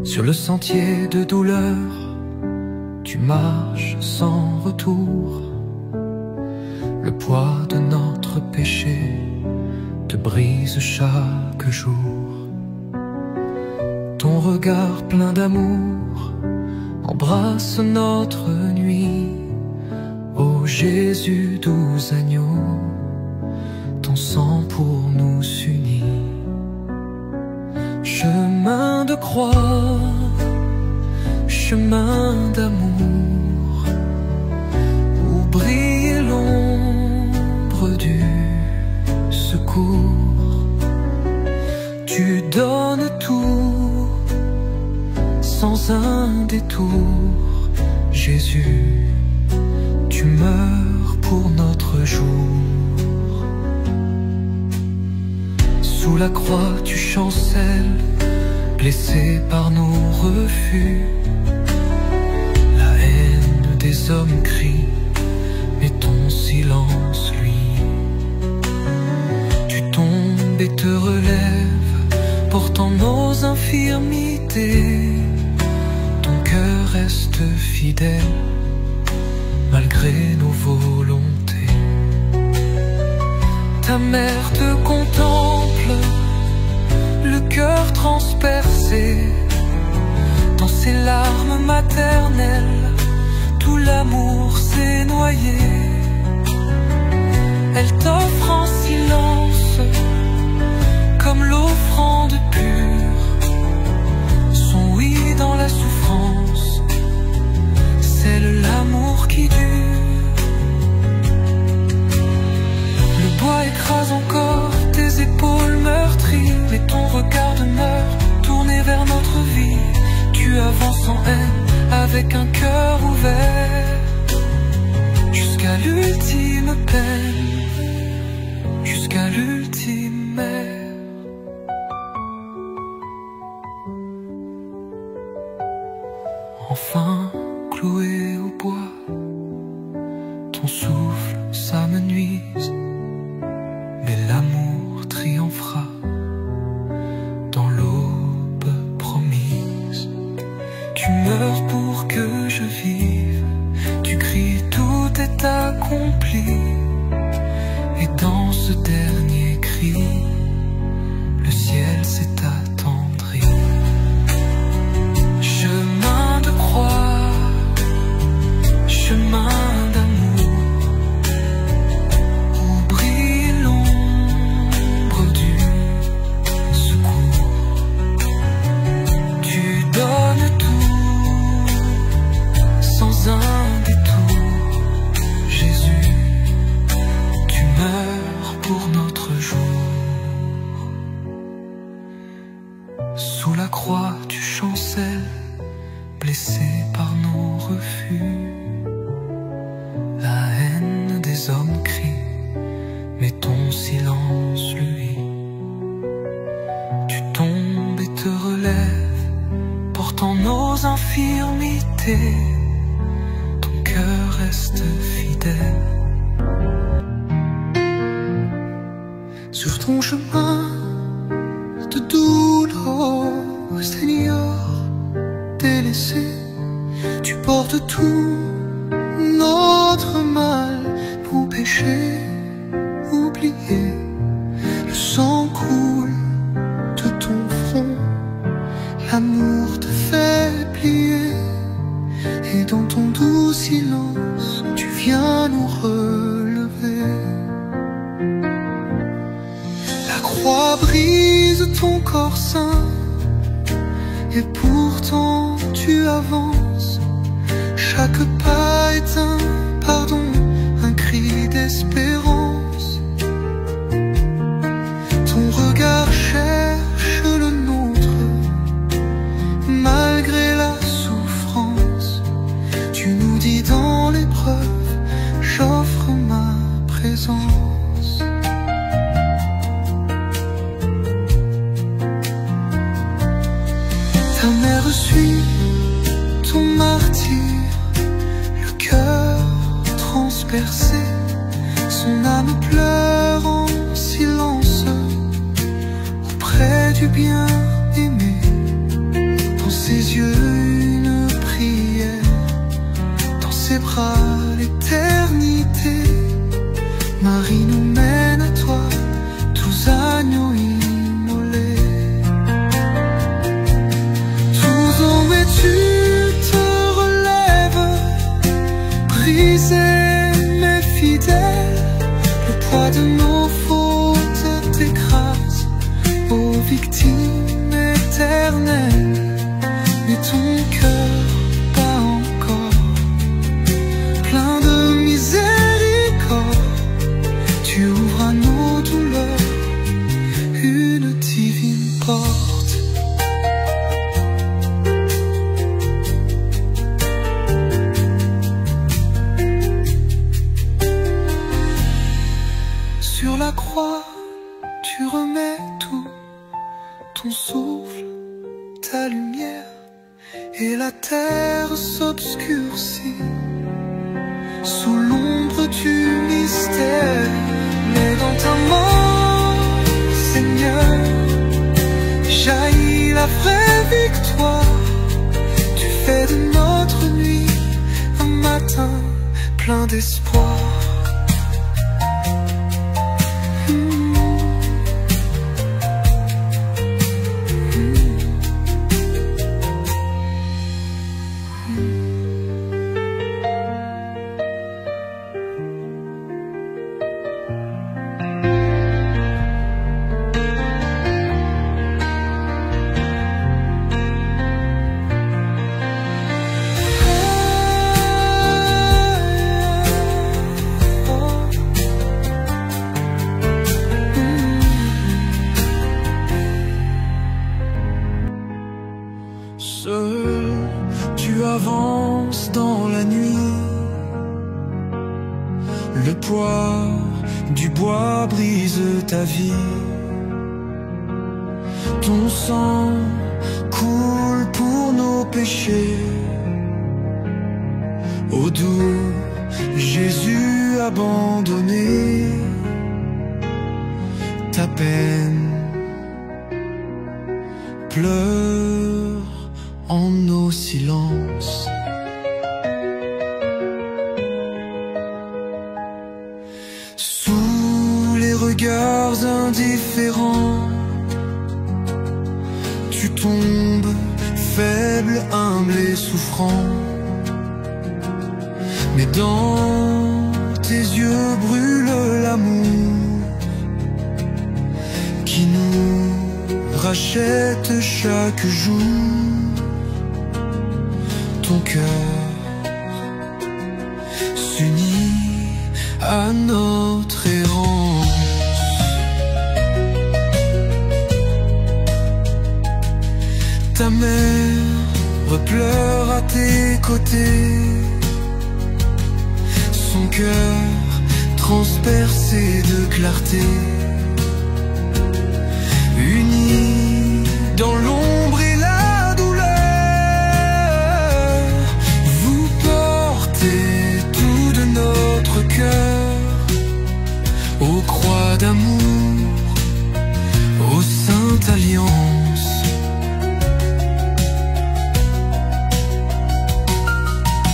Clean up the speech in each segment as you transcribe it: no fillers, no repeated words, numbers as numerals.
Sur le sentier de douleur, tu marches sans retour. Le poids de notre péché te brise chaque jour. Ton regard plein d'amour embrasse notre nuit. Ô Jésus, doux agneau, ton sang pour nous unit. Chemin de croix, chemin d'amour, où brille l'ombre du secours. Tu donnes tout sans un détour. Jésus, tu meurs pour notre jour. Sous la croix tu chancelles, blessé par nos refus. La haine des hommes crie, mais ton silence lui. Tu tombes et te relèves, portant nos infirmités. Ton cœur reste fidèle, malgré nos volontés. Ta mère te contemple, le cœur transpercé. Dans ses larmes maternelles, tout l'amour s'est noyé. Elle t'offre en silence, comme l'offrande pure, son oui dans la souffrance, scelle l'amour qui dure. Le bois écrase encore tes épaules meurtries, mais ton regard demeure tourné vers notre vie. Tu avances sans haine, avec un cœur ouvert, jusqu'à l'ultime peine, jusqu'à l'ultime mer. Enfin cloué au bois, ton souffle s'amenuise, mais l'amour triomphera dans l'aube promise. Tu meurs pour que je vive, tu cries tout est accompli. Et dans ce dernier cri, le ciel s'est attendri. Chemin de croix, chemin d'amour, où brille l'ombre du secours. Tu donnes tout sans un détour. Jésus, tu meurs pour notre jour. Sous la croix tu chancelles, blessé par nos refus. La haine des hommes crie, mais ton silence lui. Tu tombes et te relèves, portant nos infirmités. Ton cœur reste fidèle. Sur ton chemin de douleur, Seigneur, délaissé, tu portes tout notre mal, nos péchés oubliés. Le sang coule de ton front, l'amour te fait plier, et dans ton doux silence, tu viens nous relever. La croix brise ton corps saint, et pourtant tu avances. Chaque pas est un pardon, un cri d'espérance. Ton regard cherche le nôtre, malgré la souffrance. Tu nous dis dans l'épreuve, j'offre ma présence. Ta mère suit ton martyre, le cœur transpercé. Son âme pleure en silence auprès du bien-aimé. Dans ses toi, tu remets tout, ton souffle, ta lumière, et la terre s'obscurcit sous l'ombre du mystère. Mais dans ta main, Seigneur, jaillit la vraie victoire. Tu fais de notre nuit un matin plein d'espoir. Seul, tu avances dans la nuit. Le poids du bois brise ta vie. Ton sang coule pour nos péchés. Ô doux Jésus abandonné, ta peine pleure en nos silences. Sous les regards indifférents, tu tombes faible, humble et souffrant. Mais dans tes yeux brûle l'amour qui nous rachète chaque jour. Ton cœur s'unit à notre errance. Ta mère pleure à tes côtés, son cœur transpercé de clarté. Unis dans l'ombre et la douleur, vous portez tout de notre cœur aux croix d'amour, aux saintes alliances.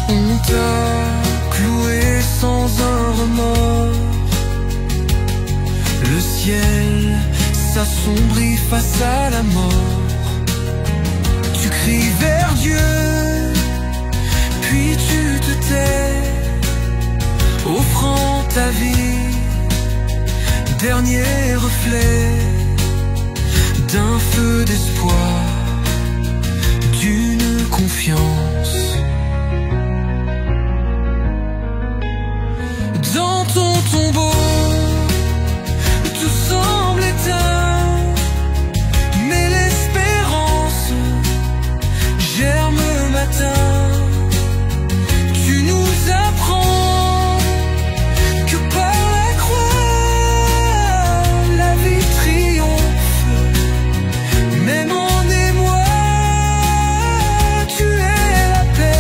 On t'a cloué sans un remords, le ciel s'assombrit face à la mort. Tu cries vers Dieu, puis tu te tais, offrant ta vie, dernier reflet d'un feu d'espoir, d'une confiance. Dans ton tombeau, tout semble éteint, mais l'espérance germe le matin. Tu nous apprends que par la croix, la vie triomphe. Même en émoi, tu es la paix.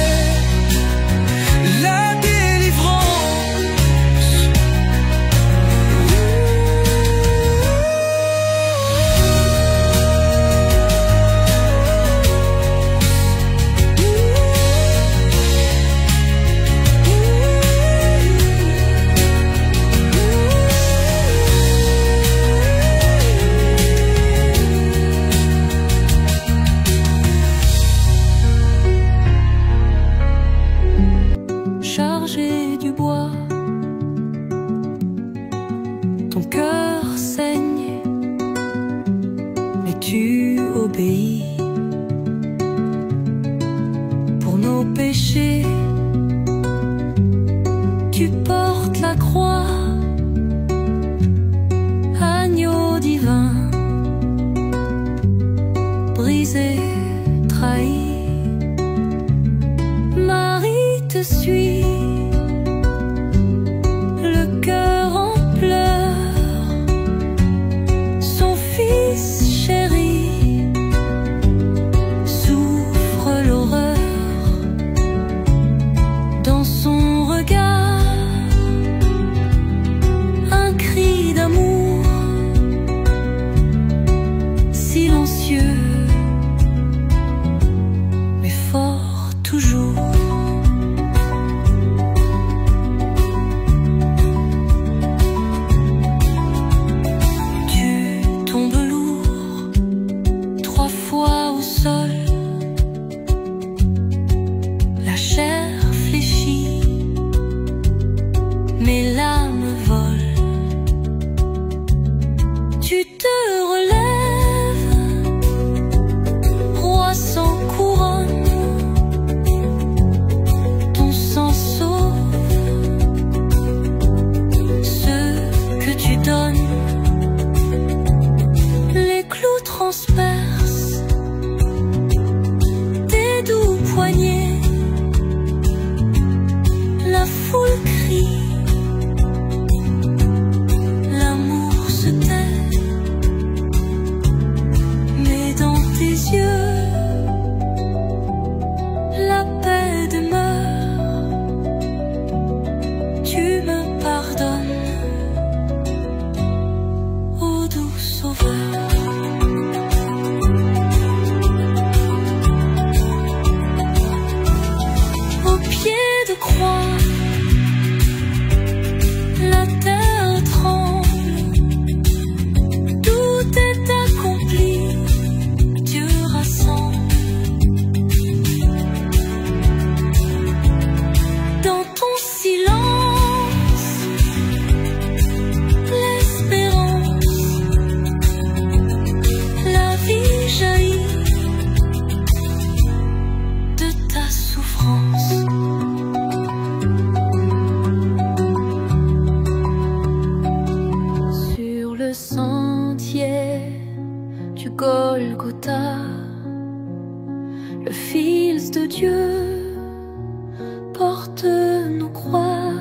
sentier du Golgotha, le Fils de Dieu porte nos croix.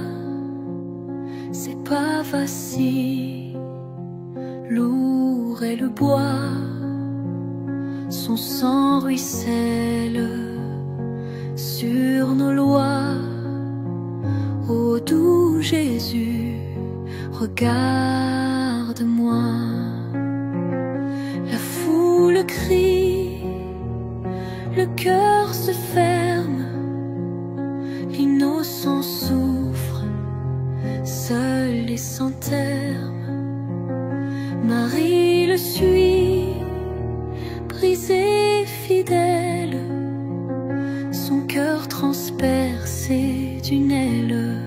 C'est pas facile, lourd est le bois, son sang ruisselle sur nos lois. Ô doux Jésus, regarde-moi. La foule crie, le cœur se ferme, l'innocent souffre, seul et sans terme. Marie le suit, brisé, fidèle, son cœur transpercé d'une aile.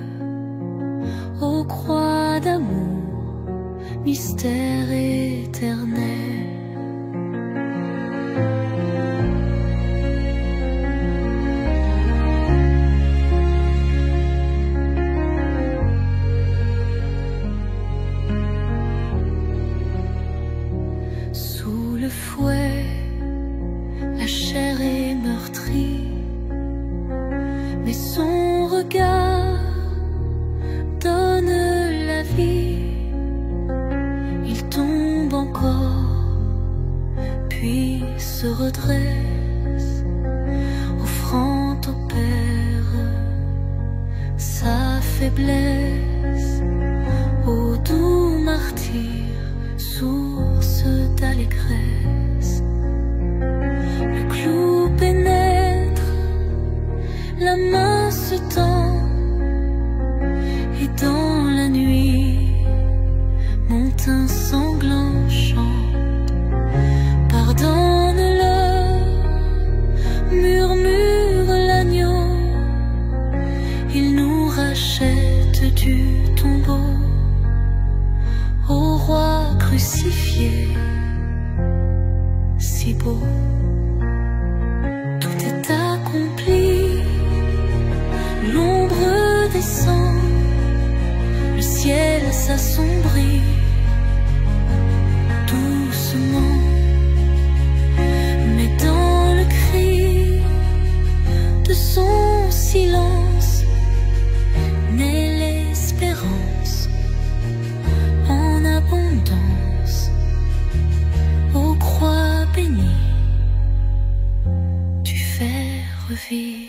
Ô croix d'amour, mystère éternel. Sous le fouet, la chair est meurtrie, mais son regard donne la vie. Il tombe encore, puis se redresse, offrant au Père sa faiblesse. Ô doux martyr, source d'allégresse, le clou pénètre, la main se tend, et dans la nuit monte un sanglant chant. Pardonne-leur, murmure l'agneau, il nous rachète du tombeau. Ô roi crucifié, si beau, tout est accompli, l'ombre descend, le ciel s'assombrit doucement, mais dans le cri de son silence naît l'espérance en abondance. Ô croix bénie, tu fais revivre.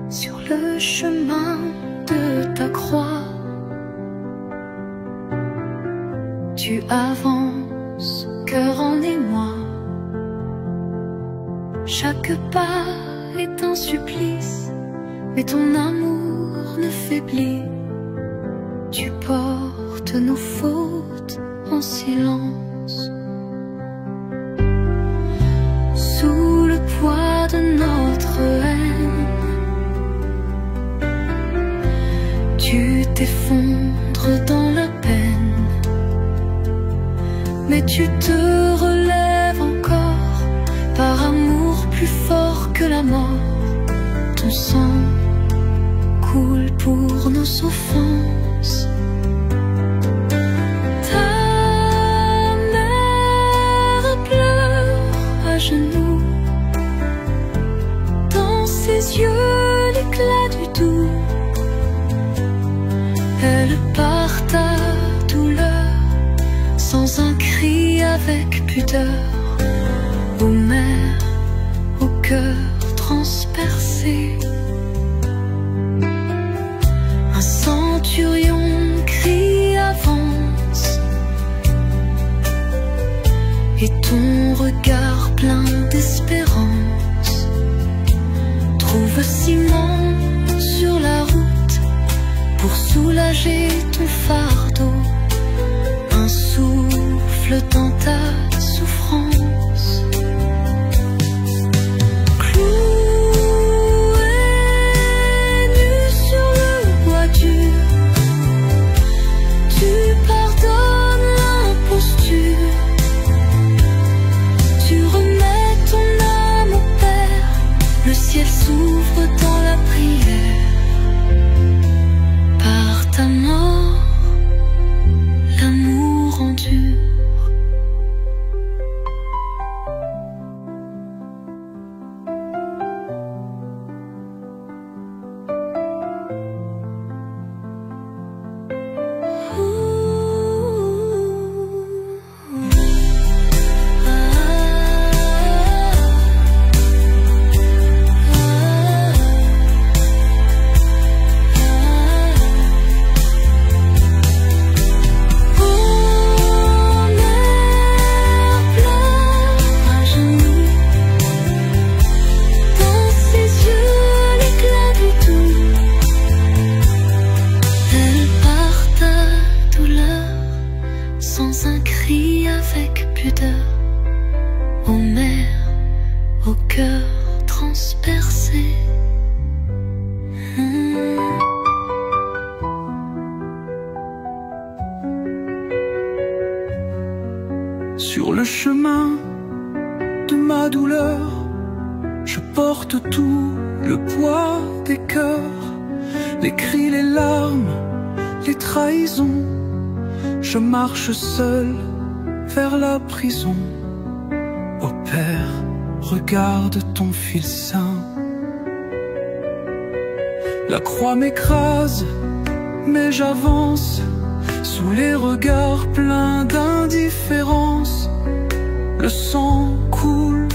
Sur le chemin de ta croix, tu avances, cœur en émoi. Chaque pas est un supplice, mais ton amour ne faiblit. Tu portes nos fautes en silence. Sous le poids de notre haine, tu t'effondres dans la peine, mais tu te relèves encore par amour plus fort que la mort. Ton sang coule pour nos offenses. Ta mère pleure à genoux, dans ses yeux l'éclat du doux. Elle part ta douleur sans un cri à avec pudeur, ô mère, au cœur transpercé. Un centurion crie avance, et ton regard plein d'espérance trouve Simon sur la route pour soulager ton fardeau, un souffle dans ta souffrance. Cloué nu sur le bois dur, tu pardonnes l'imposture, tu remets ton âme au Père, le ciel s'ouvre dans la prière. Par ta mort, l'amour endure. Sans un cri avec pudeur, ô mère, au cœur transpercé. Sur le chemin de ma douleur, je porte tout le poids des cœurs, les cris, les larmes, les trahisons. Je marche seul vers la prison. Ô Père, regarde ton fils saint. La croix m'écrase, mais j'avance sous les regards pleins d'indifférence. Le sang coule